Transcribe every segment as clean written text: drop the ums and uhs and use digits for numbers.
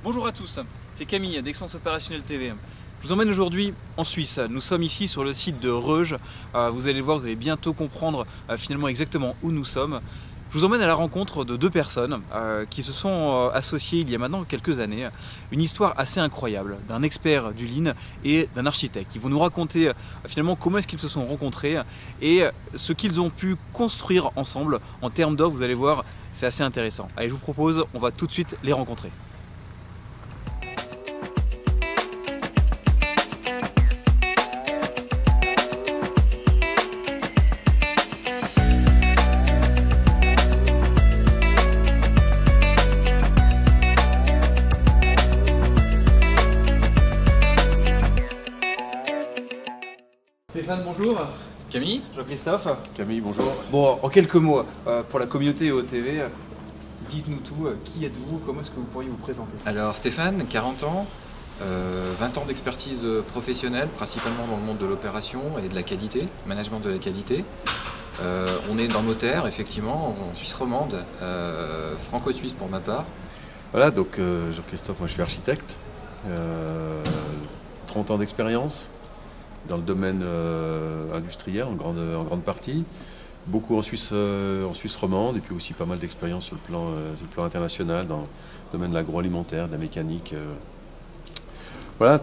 Bonjour à tous, c'est Camille d'Excellence Opérationnelle TV. Je vous emmène aujourd'hui en Suisse. Nous sommes ici sur le site de Reuge. Vous allez voir, vous allez bientôt comprendre finalement exactement où nous sommes. Je vous emmène à la rencontre de deux personnes qui se sont associées il y a maintenant quelques années. Une histoire assez incroyable d'un expert du lean et d'un architecte. Ils vont nous raconter finalement comment est-ce qu'ils se sont rencontrés et ce qu'ils ont pu construire ensemble en termes d'offres. Vous allez voir, c'est assez intéressant. Allez, je vous propose, on va tout de suite les rencontrer. Stéphane, bonjour. Camille. Jean-Christophe. Camille, bonjour. Bon, en quelques mots, pour la communauté OTV, dites-nous tout. Qui êtes-vous? Comment est-ce que vous pourriez vous présenter? Alors Stéphane, 40 ans, 20 ans d'expertise professionnelle, principalement dans le monde de l'opération et de la qualité, management de la qualité. On est dans nos terres, effectivement, en Suisse romande, franco-suisse pour ma part. Voilà, donc Jean-Christophe, moi je suis architecte, 30 ans d'expérience dans le domaine industriel en grande partie, beaucoup en Suisse romande et puis aussi pas mal d'expérience sur le plan international dans le domaine de l'agroalimentaire, de la mécanique. Voilà,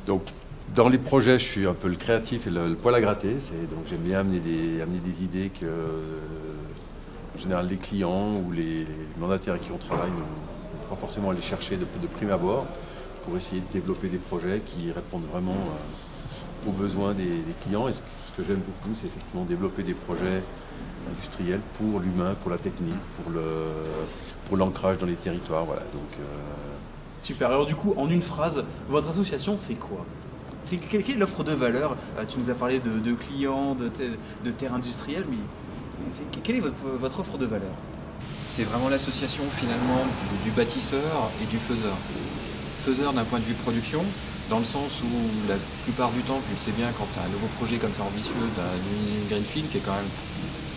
donc dans les projets je suis un peu le créatif et le poil à gratter, donc j'aime bien amener des idées que en général les clients ou les mandataires avec qui on travaille n'ont pas forcément aller chercher de prime abord, pour essayer de développer des projets qui répondent vraiment aux besoins des clients. Et ce que j'aime beaucoup, c'est effectivement développer des projets industriels pour l'humain, pour la technique, pour l'ancrage dans les territoires. Voilà, donc, Super, alors du coup, en une phrase, votre association, c'est quoi? Quelle est l'offre de valeur? Tu nous as parlé de clients, de terres industrielles, mais quelle est votre offre de valeur? C'est vraiment l'association finalement du bâtisseur et du faiseur. Faiseur d'un point de vue production, dans le sens où la plupart du temps, tu le sais bien, quand tu as un nouveau projet comme ça ambitieux d'une usine Greenfield, qui est quand même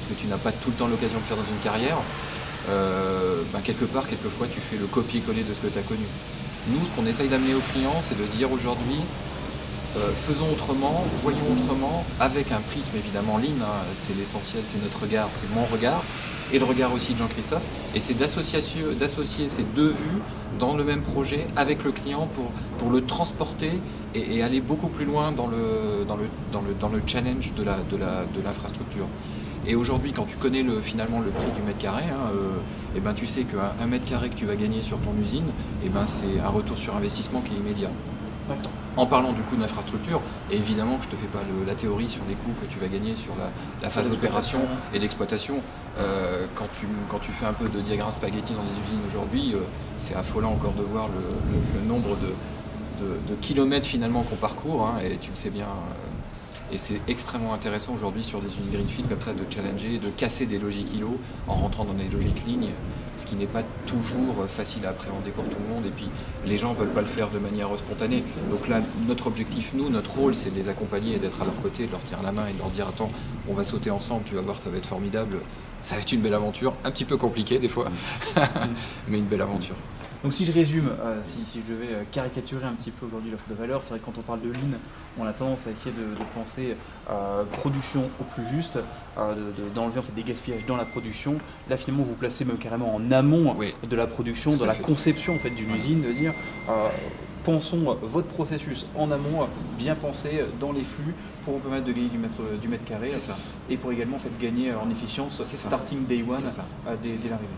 que tu n'as pas tout le temps l'occasion de faire dans une carrière, quelquefois tu fais le copier-coller de ce que tu as connu. Nous, ce qu'on essaye d'amener aux clients, c'est de dire aujourd'hui, faisons autrement, voyons autrement, avec un prisme évidemment lean, hein, c'est l'essentiel, c'est notre regard, c'est mon regard, et le regard aussi de Jean-Christophe, et c'est d'associer ces deux vues dans le même projet avec le client pour le transporter et aller beaucoup plus loin dans le challenge de l'infrastructure. Et aujourd'hui, quand tu connais finalement le prix du mètre carré, hein, tu sais qu'un mètre carré que tu vas gagner sur ton usine, c'est un retour sur investissement qui est immédiat. En parlant du coût d'infrastructure, et évidemment que je ne te fais pas la théorie sur les coûts que tu vas gagner sur la phase d'opération et d'exploitation. Quand tu fais un peu de diagramme spaghetti dans les usines aujourd'hui, c'est affolant encore de voir le nombre de kilomètres finalement qu'on parcourt, hein, et tu le sais bien. Et c'est extrêmement intéressant aujourd'hui sur des usines Greenfield comme ça de challenger, de casser des logiques îlots en rentrant dans des logiques lignes, ce qui n'est pas toujours facile à appréhender pour tout le monde. Et puis les gens ne veulent pas le faire de manière spontanée. Donc là, notre objectif, notre rôle, c'est de les accompagner et d'être à leur côté, de leur tenir la main et de leur dire attends, on va sauter ensemble, tu vas voir, ça va être formidable. Ça va être une belle aventure, un petit peu compliquée des fois, mais une belle aventure. Donc si je résume, si je devais caricaturer un petit peu aujourd'hui l'offre de valeur, c'est vrai que quand on parle de lean, on a tendance à essayer de penser production au plus juste, d'enlever en fait des gaspillages dans la production. Là finalement vous placez même carrément en amont de la production, de la conception en fait d'une usine, de dire pensons votre processus en amont, bien pensé dans les flux pour vous permettre de gagner du mètre carré et pour également en fait, gagner en efficience starting day one dès l'arrivée.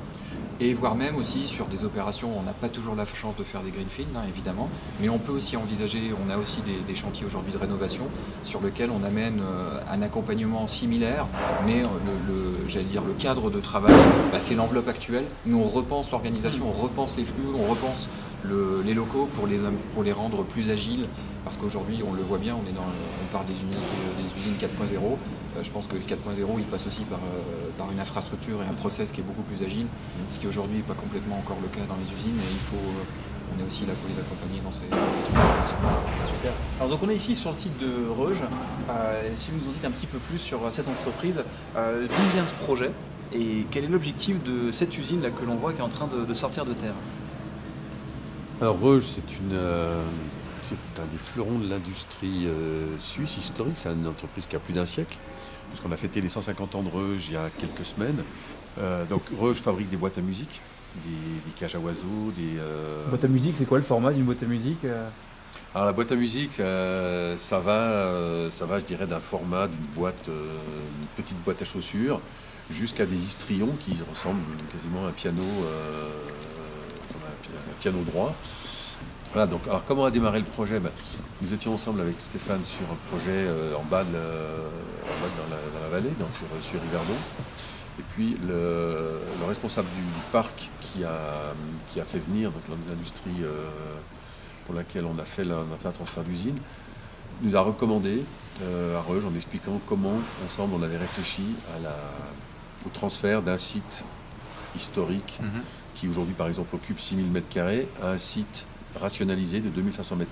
Et voire même aussi sur des opérations, on n'a pas toujours la chance de faire des greenfield, hein, évidemment, mais on peut aussi envisager, on a aussi des chantiers aujourd'hui de rénovation sur lesquels on amène un accompagnement similaire, mais le cadre de travail, c'est l'enveloppe actuelle. Nous on repense l'organisation, on repense les flux, on repense les locaux pour les rendre plus agiles, parce qu'aujourd'hui on le voit bien, on part des usines 4.0. Je pense que le 4.0 il passe aussi par une infrastructure et un process qui est beaucoup plus agile, ce qui aujourd'hui n'est pas complètement encore le cas dans les usines, et on est aussi là pour les accompagner dans ces transformations. Super. Alors donc on est ici sur le site de Reuge. Si vous nous en dites un petit peu plus sur cette entreprise, d'où vient ce projet et quel est l'objectif de cette usine là que l'on voit qui est en train de sortir de terre? Alors Reuge, c'est un des fleurons de l'industrie suisse historique. C'est une entreprise qui a plus d'un siècle, puisqu'on a fêté les 150 ans de Reuge il y a quelques semaines. Donc Reuge fabrique des boîtes à musique, des cages à oiseaux, Boîte à musique, c'est quoi le format d'une boîte à musique Alors la boîte à musique, ça va, je dirais, d'un format d'une boîte, une petite boîte à chaussures, jusqu'à des histrions qui ressemblent quasiment à un piano, un piano droit. Voilà, donc, alors comment a démarré le projet? Nous étions ensemble avec Stéphane sur un projet en bas, dans la vallée, donc sur Yverdon. Et puis le responsable du parc qui a fait venir l'industrie pour laquelle on a fait un transfert d'usine, nous a recommandé à Reuge en expliquant comment ensemble on avait réfléchi au transfert d'un site historique qui aujourd'hui par exemple occupe 6000 m² à un site rationalisé de 2500 m².